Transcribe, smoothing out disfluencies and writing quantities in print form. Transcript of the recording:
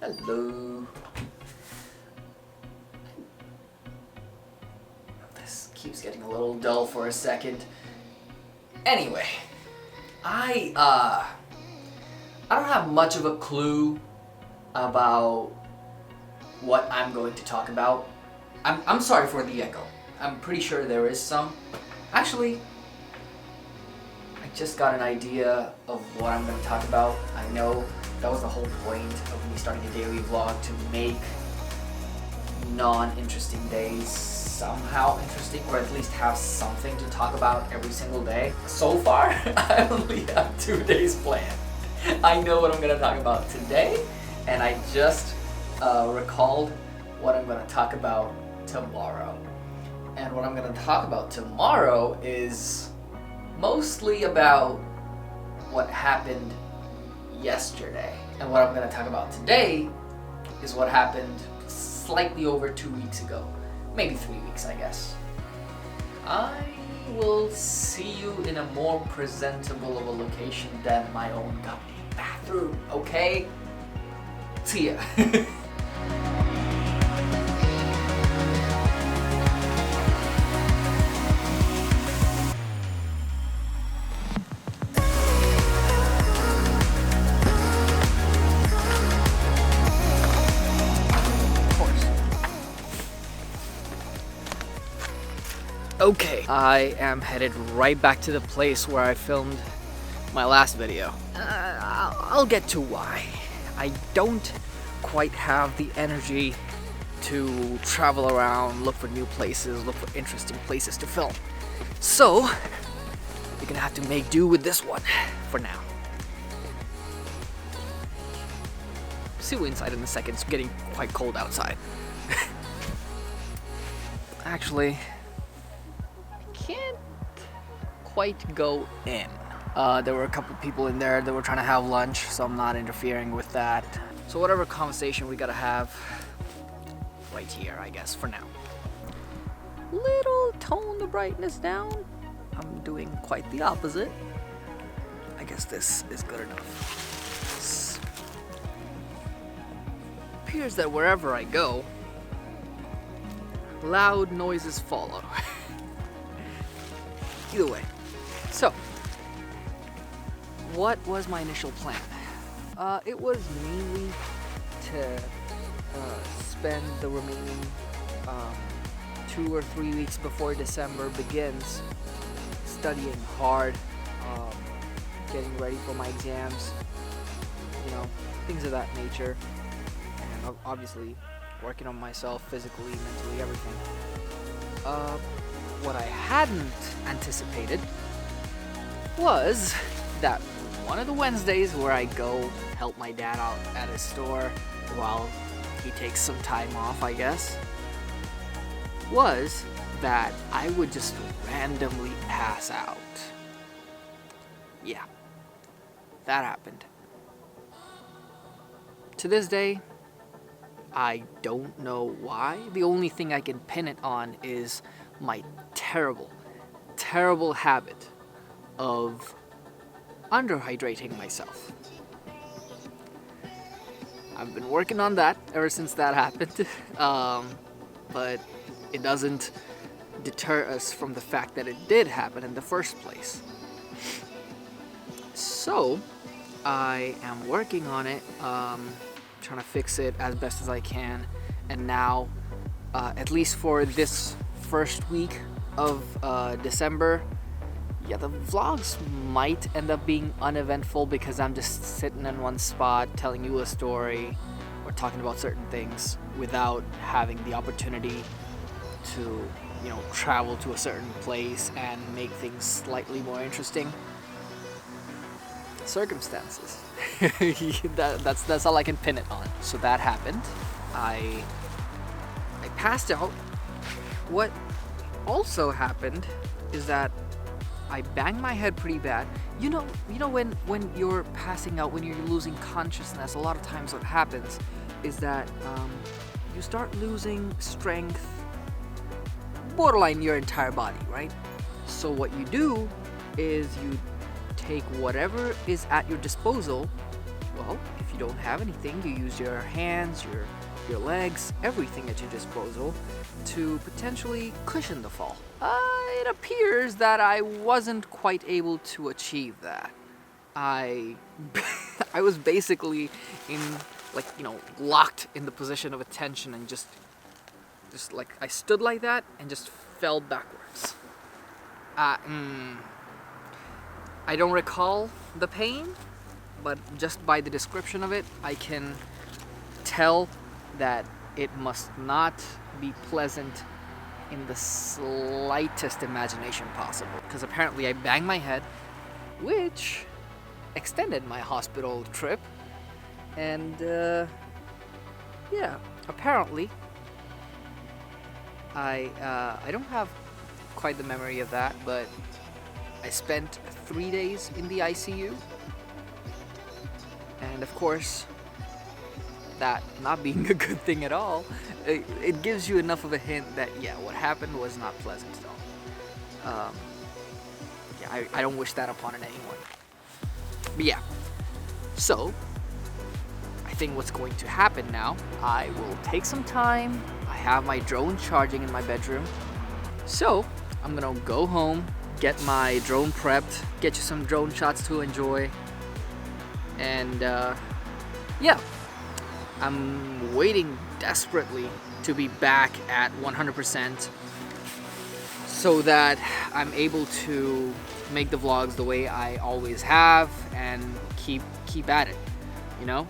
Hello. This keeps getting a little dull for a second. Anyway, I don't have much of a clue about what I'm going to talk about. I'm sorry for the echo. I'm pretty sure there is some. Actually, I just got an idea of what I'm going to talk about. I know that was the whole point of me starting a daily vlog, to make non-interesting days somehow interesting, or at least have something to talk about every single day. So far, I only have 2 days planned. I know what I'm going to talk about today, and I just recalled what I'm going to talk about tomorrow. And what I'm going to talk about tomorrow is mostly about what happened yesterday. And what I'm going to talk about today is what happened slightly over 2 weeks ago. Maybe 3 weeks, I guess. I will see you in a more presentable of a location than my own company bathroom, okay? See ya. Okay, I am headed right back to the place where I filmed my last video. I'll get to why. I don't quite have the energy to travel around, look for new places, look for interesting places to film. So, you're gonna have to make do with this one for now. See you inside in a second, it's getting quite cold outside. Actually, can't quite go in. There were a couple people in there that were trying to have lunch, so I'm not interfering with that. So whatever conversation we gotta have, right here, I guess, for now. Little tone the brightness down. I'm doing quite the opposite. I guess this is good enough. It appears that wherever I go, loud noises follow. Either way. So, what was my initial plan? It was mainly to spend the remaining 2 or 3 weeks before December begins studying hard, getting ready for my exams, things of that nature, and obviously working on myself physically, mentally, everything. What I hadn't anticipated was that one of the Wednesdays where I go help my dad out at his store while he takes some time off, I guess, was that I would just randomly pass out. Yeah, that happened. To this day, I don't know why. The only thing I can pin it on is my terrible habit of underhydrating myself. I've been working on that ever since that happened, but it doesn't deter us from the fact that it did happen in the first place. So, I am working on it, trying to fix it as best as I can, and now, at least for this first week of December, yeah, the vlogs might end up being uneventful because I'm just sitting in one spot telling you a story or talking about certain things without having the opportunity to, travel to a certain place and make things slightly more interesting. Circumstances. That's all I can pin it on. So that happened. I passed out. What also happened is that I banged my head pretty bad. You know when you're passing out, when you're losing consciousness, a lot of times what happens is that you start losing strength, borderline your entire body, right? So what you do is you take whatever is at your disposal well, if you don't have anything, you use your hands, your legs, everything at your disposal to potentially cushion the fall. It appears that I wasn't quite able to achieve that. I was basically in, like, you know, locked in the position of attention and just like I stood like that and just fell backwards. I don't recall the pain, but just by the description of it, I can tell that it must not be pleasant in the slightest imagination possible. Because apparently I banged my head, which extended my hospital trip. And yeah, apparently I don't have quite the memory of that, but I spent 3 days in the ICU. And of course, that not being a good thing at all, it gives you enough of a hint that, yeah, what happened was not pleasant at all. Yeah, I don't wish that upon anyone. But yeah, so I think what's going to happen now, I will take some time. I have my drone charging in my bedroom. So I'm gonna go home, get my drone prepped, get you some drone shots to enjoy. And yeah, I'm waiting desperately to be back at 100% so that I'm able to make the vlogs the way I always have and keep at it, you know?